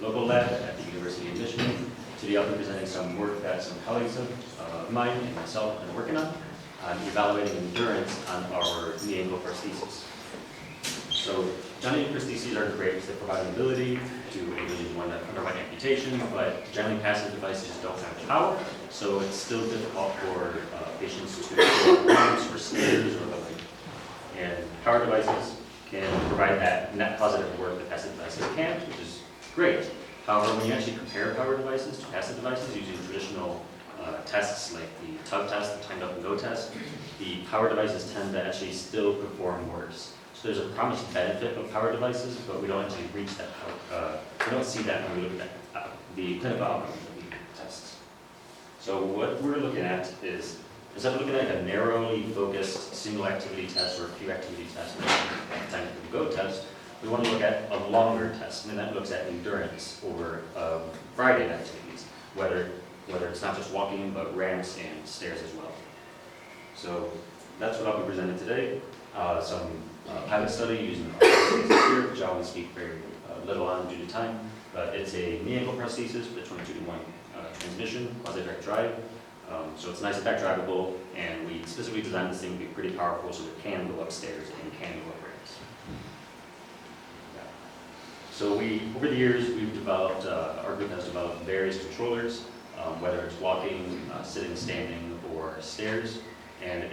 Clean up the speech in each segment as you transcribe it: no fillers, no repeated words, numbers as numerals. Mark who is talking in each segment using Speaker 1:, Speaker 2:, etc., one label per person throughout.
Speaker 1: local lab at the University of Michigan. Today I'll be presenting some work that some colleagues of mine and myself have been working on evaluating endurance on our knee ankle prostheses. So knee ankle prostheses are great because they provide an ability to enable one that underwent amputation, but generally passive devices don't have power, so it's still difficult for patients to do ramps or stairs or the like. And power devices can provide that net positive work that passive devices can't, which is great. However, when you actually compare power devices to passive devices using traditional tests like the tug test, the timed up and go test, the power devices tend to actually still perform worse. So there's a promised benefit of power devices, but we don't actually reach that. We don't see that when we look at the clinical outcomes of the tests. So what we're looking at is, instead of looking at a narrowly focused single activity test or a few activity tests, like the time to go test, we want to look at a longer test, and that looks at endurance over a variety of activities, whether it's not just walking, but ramps and stairs as well. So that's what I'll be presenting today. Some pilot study using here, which I will speak very little on due to time, but it's a knee ankle prosthesis with a 22-to-1 transmission, quasi-direct drive. So it's nice and back drivable, and we specifically designed this thing to be pretty powerful so it can go upstairs and can go up ramps. Yeah. So over the years, we've developed, our group has developed various controllers, whether it's walking, sitting, standing, or stairs. And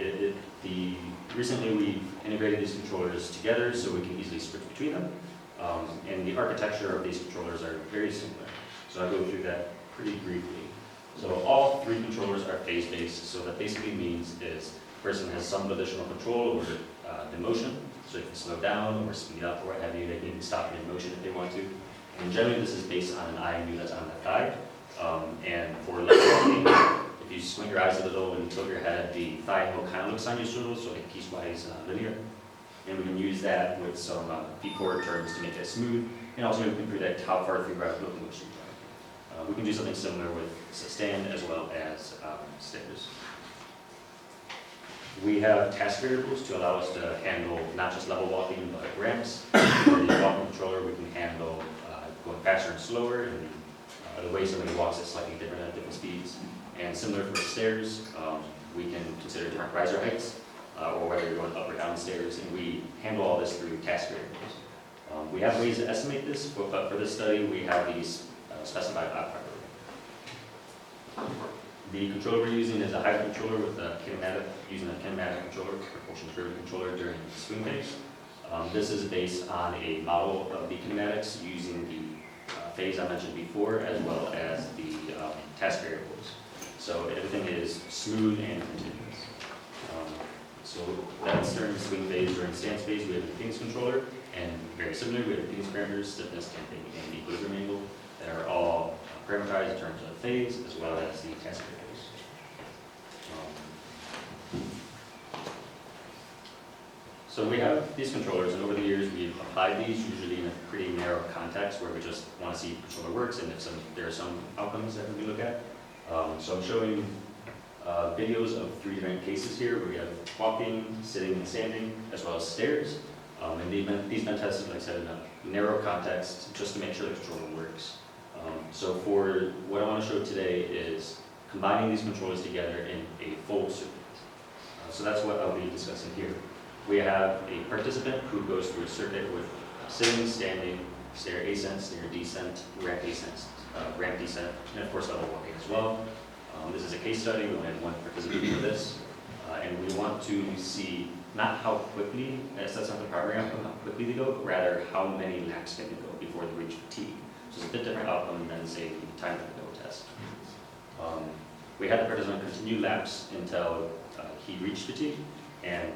Speaker 1: recently we've integrated these controllers together so we can easily switch between them. And the architecture of these controllers are very similar. So I'll go through that pretty briefly. So all three controllers are phase-based, so that basically means is the person has some additional control over the motion, so they can slow down or speed up or what have you. They can stop in motion if they want to. And generally this is based on an IMU that's on the thigh. And for leg walking, if you squint your eyes a little and tilt your head, the thigh angle kind of looks on your stool, so like piecewise linear. And we can use that with some feet forward turns to make it smooth, and also we can predict how far through rapid locomotion you are. We can do something similar with stand as well as stairs. We have task variables to allow us to handle not just level walking, but ramps. For the walking controller, we can handle going faster and slower, and the way somebody walks is slightly different at different speeds. And similar for stairs, we can consider different riser heights, or whether you're going up or down stairs, and we handle all this through task variables. We have ways to estimate this, but for this study, we have these specified properly. The controller we're using is a hybrid controller with a kinematic, using a kinematic controller, propulsion driven controller during the swing phase. This is based on a model of the kinematics using the phase I mentioned before, as well as the task variables. So everything is smooth and continuous. So that's during the swing phase. During stance phase, we have the Phoenix controller, and very similar, we have the Phoenix parameters, stiffness, damping, and equilibrium angle that are all parameterized in terms of phase, as well as the task variables. So we have these controllers, and over the years we've applied these usually in a pretty narrow context where we just want to see if the controller works and if there are some outcomes that we look at. So I'm showing videos of three different cases here where we have walking, sitting, and standing, as well as stairs. And these been tested, like I said, in a narrow context just to make sure the controller works. So for what I want to show today is combining these controllers together in a full circuit. So that's what I'll be discussing here. We have a participant who goes through a circuit with sitting, standing, stair ascent, stair descent, ramp descent, and of course level walking as well. This is a case study. We only have one participant for this, and we want to see not how quickly, that's not the primary outcome, how quickly they go, but rather how many laps can they go before they reach fatigue. So it's a bit different outcome than, say, the time to go test. We had the participant continue laps until he reached fatigue, and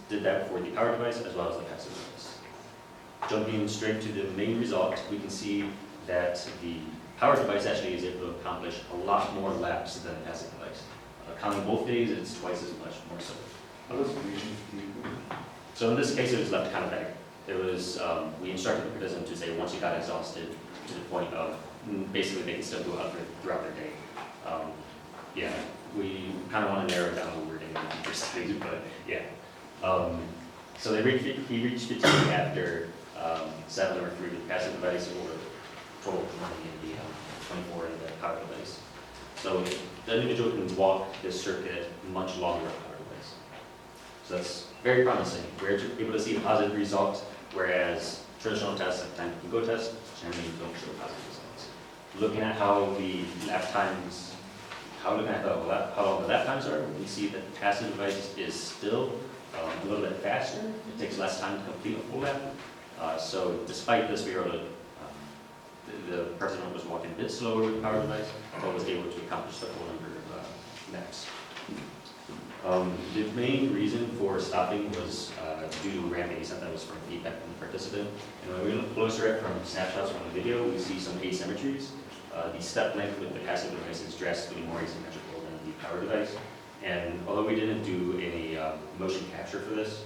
Speaker 1: did that for the power device as well as the passive device. Jumping straight to the main result, we can see that the power device actually is able to accomplish a lot more laps than the passive device. Counting both days, it's twice as much more so.
Speaker 2: How does reaching fatigue work?
Speaker 1: So in this case, it was left kind of vague. It was, we instructed the participant to say once you got exhausted to the point of basically they can still go out throughout their day. Yeah, we kind of want to narrow it down what we're getting in the first stage, but yeah. So he reached fatigue after 7 or 3 with passive device or total So the individual can walk this circuit much longer on power device. So that's very promising. We're able to see a positive result, whereas traditional tests, like time to go tests, generally don't show positive results. Looking at how the lap times, how long the lap times are, we see that the passive device is still a little bit faster. It takes less time to complete a full lap. So despite this, we were able to, the participant was walking a bit slower with the power device, but was able to accomplish the full number of laps. The main reason for stopping was due to ramping. He said that was from feedback from the participant. And when we look closer at from snapshots from the video, we see some asymmetries. The step length with the passive device is drastically more asymmetrical than the power device. And although we didn't do any motion capture for this,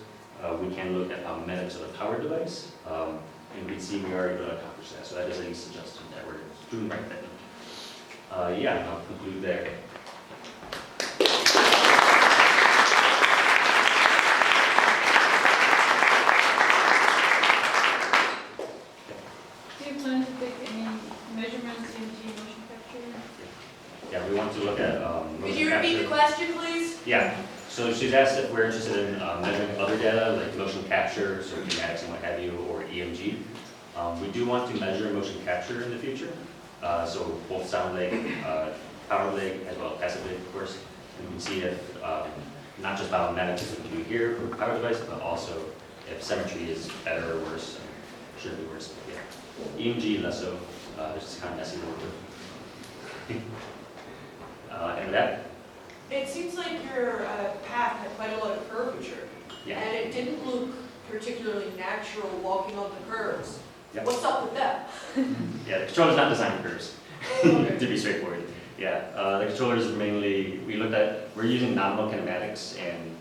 Speaker 1: we can look at mechanics of the power device, and we can see we are able to accomplish that. So that is a suggestion that we're doing the right thing. Yeah, I'll conclude there.
Speaker 3: Do you plan to take any measurements in the motion capture?
Speaker 1: Yeah, we want to look at
Speaker 4: Could
Speaker 1: motion
Speaker 4: you repeat
Speaker 1: capture.
Speaker 4: the question, please?
Speaker 1: Yeah, so she's asked if we're interested in measuring other data like motion capture, so pneumatics and what have you, or EMG. We do want to measure motion capture in the future, so both sound leg, power leg, as well as passive leg, of course. And we can see if not just biomechanics we can do here for power device, but also if symmetry is better or worse, should be worse. But yeah, EMG less so. It's just kind of messy to work with. And with that,
Speaker 4: It seems like your path had quite a lot of curvature,
Speaker 1: yeah.
Speaker 4: and it didn't look particularly natural walking on the curves.
Speaker 1: Yep.
Speaker 4: What's up with that?
Speaker 1: Yeah, the controller's not designed for curves, to be straightforward. Yeah, the controllers are mainly, we're using nominal kinematics and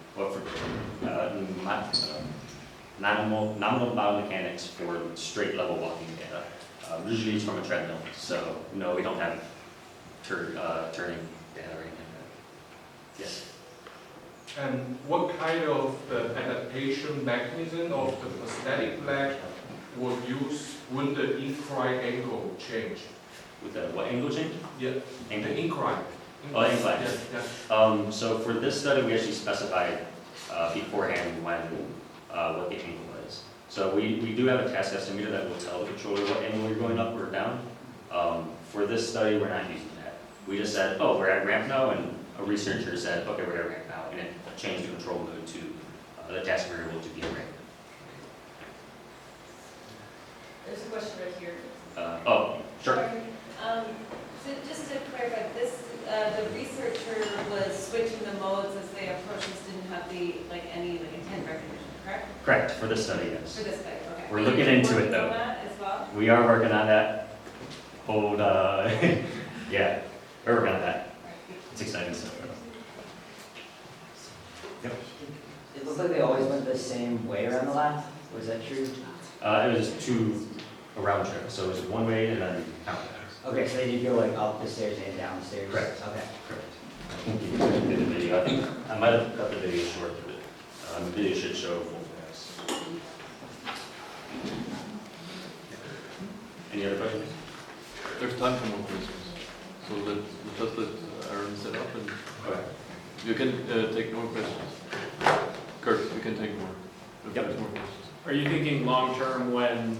Speaker 1: nominal biomechanics for straight level walking data. Usually it's from a treadmill, so no, we don't have turning data right now. Yes.
Speaker 5: And what kind of adaptation mechanism of the prosthetic leg would use when the incline angle change?
Speaker 1: With the what angle change?
Speaker 5: Yeah,
Speaker 1: Angle.
Speaker 5: the incline.
Speaker 1: Oh, incline.
Speaker 5: Yeah.
Speaker 1: So for this study, we actually specified beforehand what the angle was. So we do have a task estimator that will tell the controller what angle you're going up or down. For this study, we're not using that. We just said, oh, we're at ramp now, and a researcher said, okay, we're at ramp now, and it changed the control mode to the task variable to be ramp.
Speaker 6: There's a question right here.
Speaker 1: Oh, sure.
Speaker 6: So just to clarify, this, the researcher was switching the modes as they approached, this didn't have any intent recognition, correct?
Speaker 1: Correct, for this study, yes.
Speaker 6: For this study, okay.
Speaker 1: We're looking into it,
Speaker 6: Working
Speaker 1: though.
Speaker 6: on that as well?
Speaker 1: We are working on that. Hold, yeah, we're working on that. It's exciting stuff. Yep.
Speaker 7: It looked like they always went the same way around the lap. Was that true?
Speaker 1: It was a round trip, so it was one way and then out.
Speaker 7: Okay, so they did go like up the stairs and down the stairs?
Speaker 1: Correct.
Speaker 7: Okay.
Speaker 1: Correct. I think you did the video. I think I might have cut the video short, but the video should show full pass. Any other questions?
Speaker 2: There's time for more questions. So let's just let Aaron set up and
Speaker 1: Okay.
Speaker 2: you can take more questions. Kurt, you can take more. If
Speaker 1: Yep.
Speaker 2: there's more questions.
Speaker 8: Are you thinking long-term when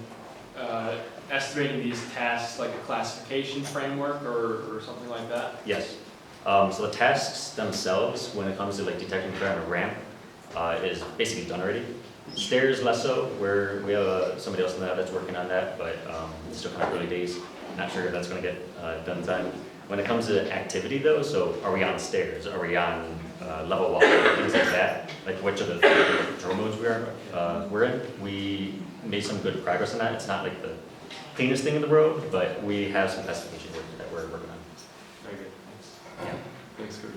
Speaker 8: estimating these tasks, like a classification framework or something like that?
Speaker 1: Yes. So the tasks themselves, when it comes to detecting threat on a ramp, is basically done already. Stairs less so, where we have somebody else in the lab that's working on that, but it's still kind of early days. Not sure if that's going to get done in time. When it comes to activity though, so are we on stairs? Are we on level walking? Things like that. Like which of the control modes we're in. We made some good progress on that. It's not like the cleanest thing in the world, but we have some classification work that we're working on.
Speaker 2: Very good.
Speaker 1: Yeah.
Speaker 2: Thanks, Kurt.